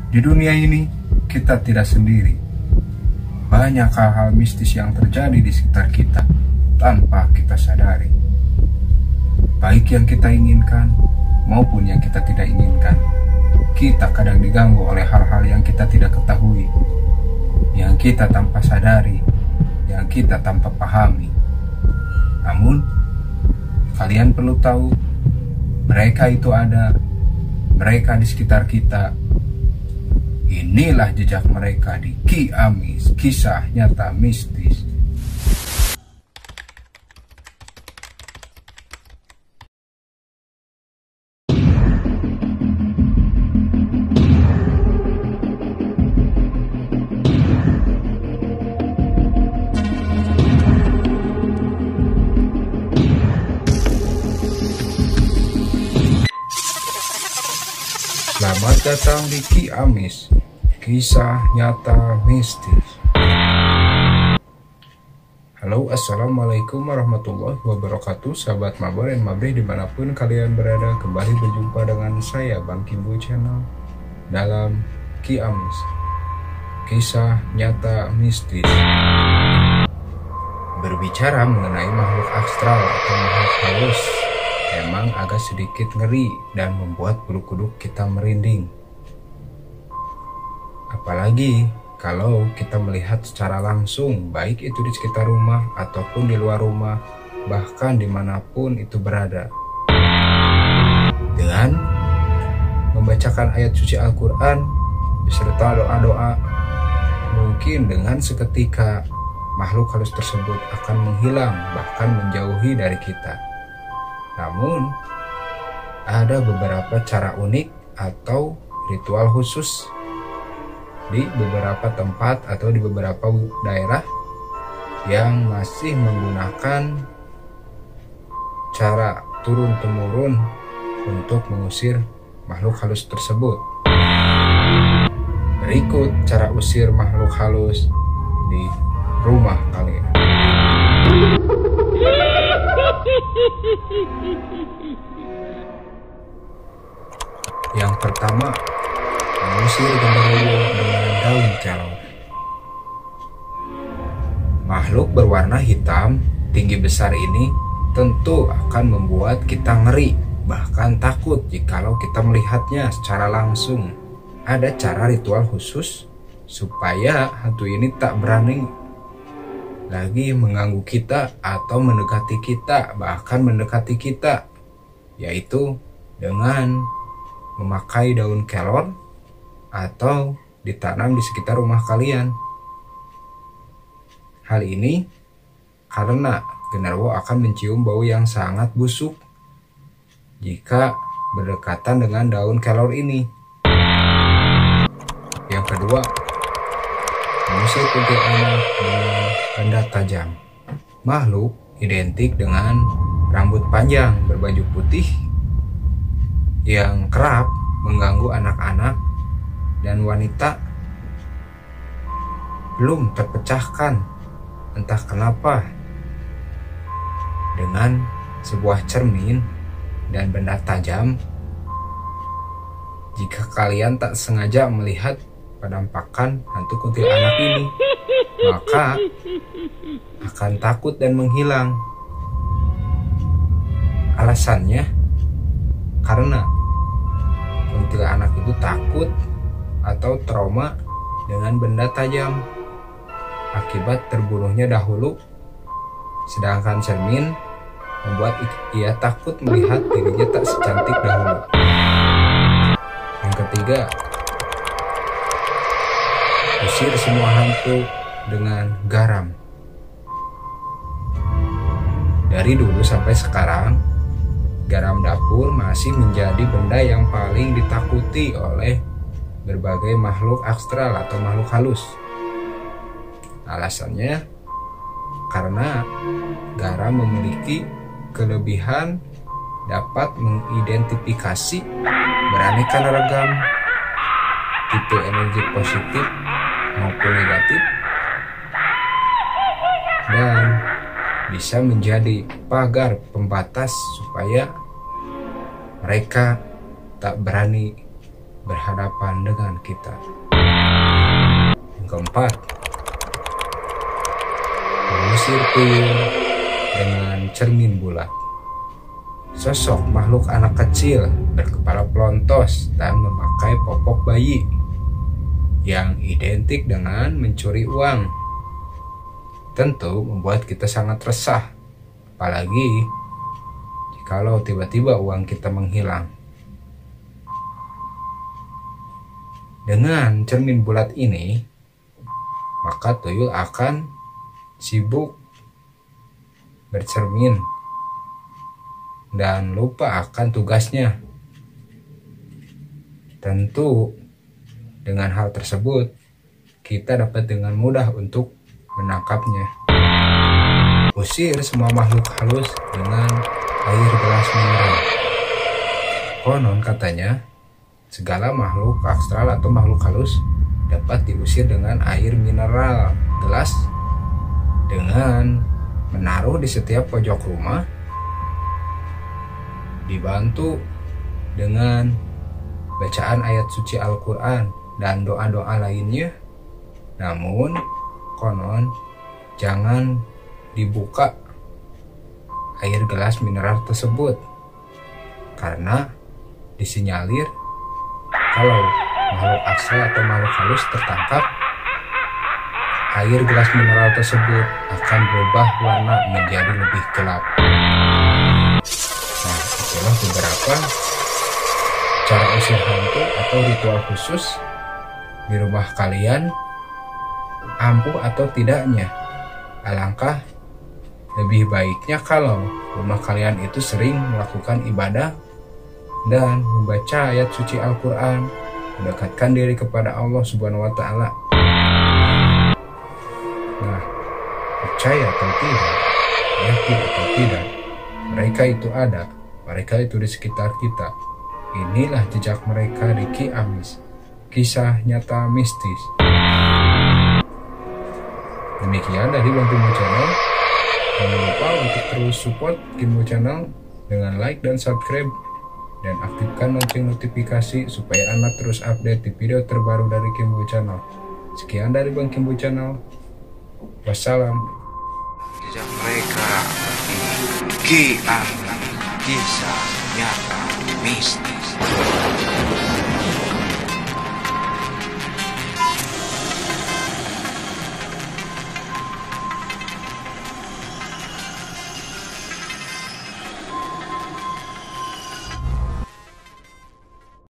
Di dunia ini, kita tidak sendiri. Banyak hal-hal mistis yang terjadi di sekitar kita tanpa kita sadari. Baik yang kita inginkan maupun yang kita tidak inginkan. Kita kadang diganggu oleh hal-hal yang kita tidak ketahui, yang kita tanpa sadari, yang kita tanpa pahami. Namun, kalian perlu tahu, mereka itu ada, mereka di sekitar kita. Inilah jejak mereka di Ki Amis, kisah nyata mistis. Selamat datang di Ki Amis, kisah nyata mistis. Halo, assalamualaikum warahmatullahi wabarakatuh, sahabat Mabor dan Mabri dimanapun kalian berada. Kembali berjumpa dengan saya Bang Kimbo Channel dalam Ki Amis, kisah nyata mistis. Berbicara mengenai makhluk astral atau makhluk halus emang agak sedikit ngeri dan membuat bulu kuduk kita merinding. Apalagi kalau kita melihat secara langsung, baik itu di sekitar rumah ataupun di luar rumah, bahkan dimanapun itu berada. Dengan membacakan ayat suci Al-Quran beserta doa-doa, mungkin dengan seketika makhluk halus tersebut akan menghilang, bahkan menjauhi dari kita. Namun, ada beberapa cara unik atau ritual khusus di beberapa tempat atau di beberapa daerah yang masih menggunakan cara turun-temurun untuk mengusir makhluk halus tersebut. Berikut cara usir makhluk halus di rumah kalian. Yang pertama, mengusir genderuwo dengan daun kelor. Makhluk berwarna hitam tinggi besar ini tentu akan membuat kita ngeri, bahkan takut jikalau kita melihatnya secara langsung. Ada cara ritual khusus supaya hantu ini tak berani lagi mengganggu kita atau mendekati kita, bahkan mendekati kita, yaitu dengan memakai daun kelor atau ditanam di sekitar rumah kalian. Hal ini karena genderuwo akan mencium bau yang sangat busuk jika berdekatan dengan daun kelor ini. Yang kedua, mengusir kuntilanak dengan benda tajam. Makhluk identik dengan rambut panjang berbaju putih yang kerap mengganggu anak-anak dan wanita. Belum terpecahkan entah kenapa dengan sebuah cermin dan benda tajam. Jika kalian tak sengaja melihat penampakan hantu kuntilanak ini, maka akan takut dan menghilang. Alasannya karena kuntilanak itu takut atau trauma dengan benda tajam akibat terbunuhnya dahulu, sedangkan cermin membuat ia takut melihat dirinya tak secantik dahulu. Yang ketiga, usir semua hantu dengan garam. Dari dulu sampai sekarang, garam dapur masih menjadi benda yang paling ditakuti oleh berbagai makhluk astral atau makhluk halus. Alasannya karena garam memiliki kelebihan dapat mengidentifikasi beraneka ragam tipe energi positif maupun negatif, dan bisa menjadi pagar pembatas supaya mereka tak berani berhadapan dengan kita. Yang keempat, mengusir tuyul dengan cermin bulat. Sosok makhluk anak kecil berkepala pelontos dan memakai popok bayi yang identik dengan mencuri uang. Tentu membuat kita sangat resah, apalagi jikalau tiba-tiba uang kita menghilang. Dengan cermin bulat ini, maka tuyul akan sibuk bercermin dan lupa akan tugasnya. Tentu dengan hal tersebut kita dapat dengan mudah untuk menangkapnya. Usir semua makhluk halus dengan air gelas mineral. Konon katanya segala makhluk astral atau makhluk halus dapat diusir dengan air mineral gelas dengan menaruh di setiap pojok rumah, dibantu dengan bacaan ayat suci Al-Quran dan doa-doa lainnya. Namun konon jangan dibuka air gelas mineral tersebut, karena disinyalir kalau makhluk astral atau makhluk halus tertangkap, air gelas mineral tersebut akan berubah warna menjadi lebih gelap. Nah, itulah beberapa cara usir hantu atau ritual khusus di rumah kalian. Ampuh atau tidaknya, alangkah lebih baiknya kalau rumah kalian itu sering melakukan ibadah dan membaca ayat suci Al-Quran, mendekatkan diri kepada Allah Subhanahu wa Ta'ala. Nah, percaya atau tidak, yakin atau tidak, mereka itu ada, mereka itu di sekitar kita. Inilah jejak mereka di Ki Amis, kisah nyata mistis. Demikian dari Bang Kimbo Channel. Jangan lupa untuk terus support Kimbo Channel dengan like dan subscribe, dan aktifkan lonceng notifikasi supaya Anda terus update di video terbaru dari Kimbo Channel. Sekian dari Bang Kimbo Channel. Wassalam. Jejak mereka di Ki Amis, kisah nyata mistis.